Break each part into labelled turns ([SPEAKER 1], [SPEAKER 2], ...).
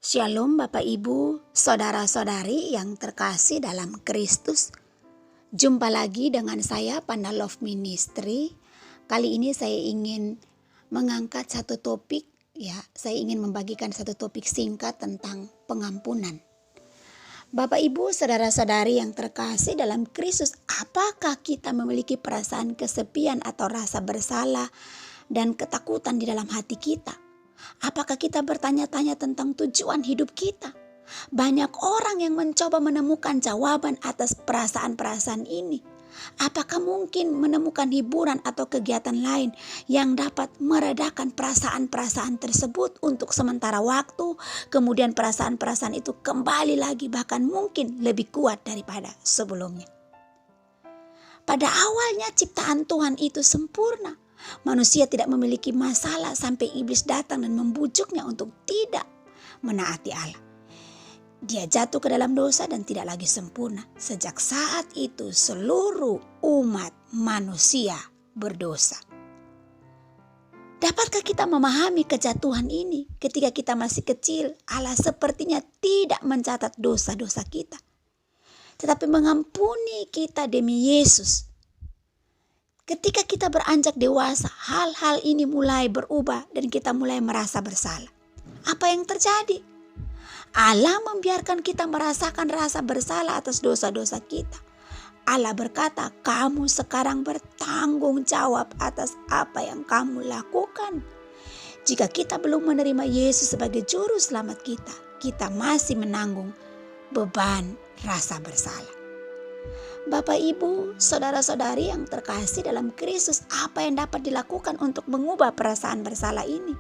[SPEAKER 1] Shalom Bapak Ibu, saudara-saudari yang terkasih dalam Kristus. Jumpa lagi dengan saya Panda Love Ministry. Kali ini saya ingin mengangkat satu topik, saya ingin membagikan satu topik singkat tentang pengampunan. Bapak Ibu, saudara-saudari yang terkasih dalam Kristus, apakah kita memiliki perasaan kesepian atau rasa bersalah dan ketakutan di dalam hati kita? Apakah kita bertanya-tanya tentang tujuan hidup kita? Banyak orang yang mencoba menemukan jawaban atas perasaan-perasaan ini. Apakah mungkin menemukan hiburan atau kegiatan lain yang dapat meredakan perasaan-perasaan tersebut untuk sementara waktu, kemudian perasaan-perasaan itu kembali lagi, bahkan mungkin lebih kuat daripada sebelumnya. Pada awalnya ciptaan Tuhan itu sempurna. Manusia tidak memiliki masalah sampai iblis datang dan membujuknya untuk tidak menaati Allah. Dia jatuh ke dalam dosa dan tidak lagi sempurna. Sejak saat itu seluruh umat manusia berdosa. Dapatkah kita memahami kejatuhan ini? Ketika kita masih kecil, Allah sepertinya tidak mencatat dosa-dosa kita, tetapi mengampuni kita demi Yesus. Ketika kita beranjak dewasa, hal-hal ini mulai berubah dan kita mulai merasa bersalah. Apa yang terjadi? Allah membiarkan kita merasakan rasa bersalah atas dosa-dosa kita. Allah berkata, kamu sekarang bertanggung jawab atas apa yang kamu lakukan. Jika kita belum menerima Yesus sebagai juru selamat kita masih menanggung beban rasa bersalah. Bapak, Ibu, saudara-saudari yang terkasih dalam Kristus, apa yang dapat dilakukan untuk mengubah perasaan bersalah ini?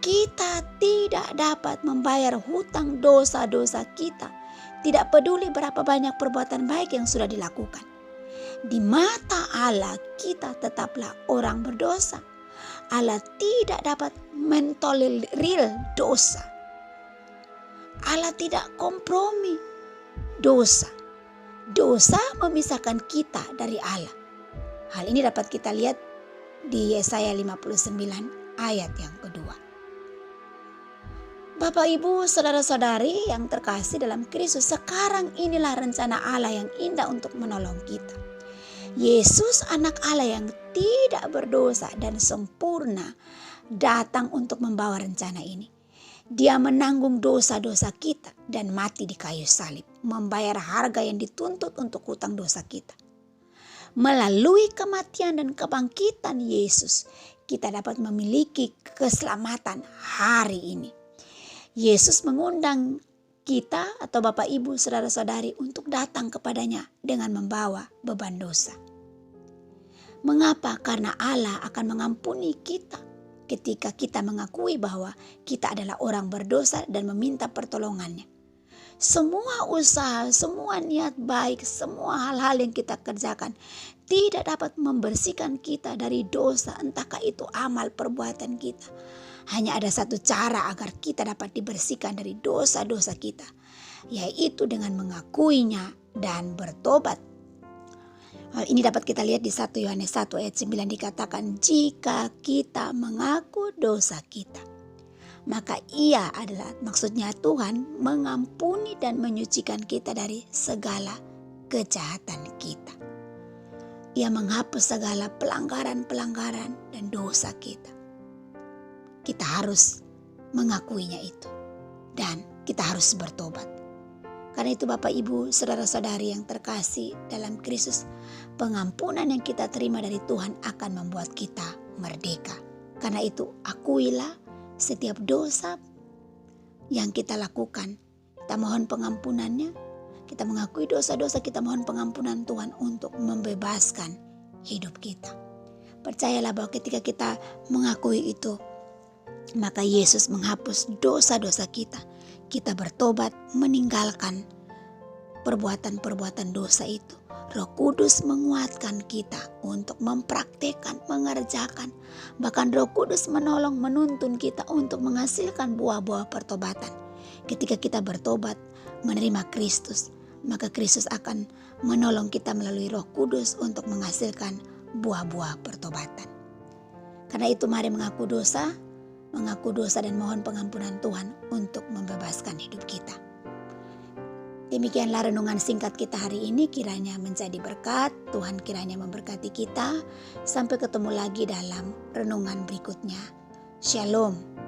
[SPEAKER 1] Kita tidak dapat membayar hutang dosa-dosa kita, tidak peduli berapa banyak perbuatan baik yang sudah dilakukan. Di mata Allah, kita tetaplah orang berdosa. Allah tidak dapat mentolerir dosa. Allah tidak kompromi dosa. Dosa memisahkan kita dari Allah. Hal ini dapat kita lihat di Yesaya 59 ayat yang kedua. Bapak, Ibu, saudara-saudari yang terkasih dalam Kristus, sekarang inilah rencana Allah yang indah untuk menolong kita. Yesus, anak Allah yang tidak berdosa dan sempurna, datang untuk membawa rencana ini. Dia menanggung dosa-dosa kita dan mati di kayu salib, membayar harga yang dituntut untuk hutang dosa kita. Melalui kematian dan kebangkitan Yesus, kita dapat memiliki keselamatan hari ini. Yesus mengundang kita atau Bapak, Ibu, saudara-saudari untuk datang kepadanya dengan membawa beban dosa. Mengapa? Karena Allah akan mengampuni kita ketika kita mengakui bahwa kita adalah orang berdosa dan meminta pertolongannya. Semua usaha, semua niat baik, semua hal-hal yang kita kerjakan tidak dapat membersihkan kita dari dosa, entahkah itu amal perbuatan kita. Hanya ada satu cara agar kita dapat dibersihkan dari dosa-dosa kita, yaitu dengan mengakuinya dan bertobat. Hal ini dapat kita lihat di 1 Yohanes 1 ayat 9 dikatakan, jika kita mengaku dosa kita, maka ia adalah, maksudnya Tuhan, mengampuni dan menyucikan kita dari segala kejahatan kita. Ia menghapus segala pelanggaran-pelanggaran dan dosa kita. Kita harus mengakuinya itu dan kita harus bertobat. Karena itu Bapak, Ibu, saudara-saudari yang terkasih dalam Kristus, pengampunan yang kita terima dari Tuhan akan membuat kita merdeka. Karena itu akuilah setiap dosa yang kita lakukan. Kita mohon pengampunannya, kita mengakui dosa-dosa, kita mohon pengampunan Tuhan untuk membebaskan hidup kita. Percayalah bahwa ketika kita mengakui itu, maka Yesus menghapus dosa-dosa kita. Kita bertobat, meninggalkan perbuatan-perbuatan dosa itu. Roh Kudus menguatkan kita untuk mempraktekkan, mengerjakan. Bahkan Roh Kudus menolong, menuntun kita untuk menghasilkan buah-buah pertobatan. Ketika kita bertobat, menerima Kristus, maka Kristus akan menolong kita melalui Roh Kudus untuk menghasilkan buah-buah pertobatan. Karena itu mari mengaku dosa, mengaku dosa dan mohon pengampunan Tuhan untuk membebaskan hidup kita. Demikianlah renungan singkat kita hari ini, kiranya menjadi berkat. Tuhan kiranya memberkati kita. Sampai ketemu lagi dalam renungan berikutnya. Shalom.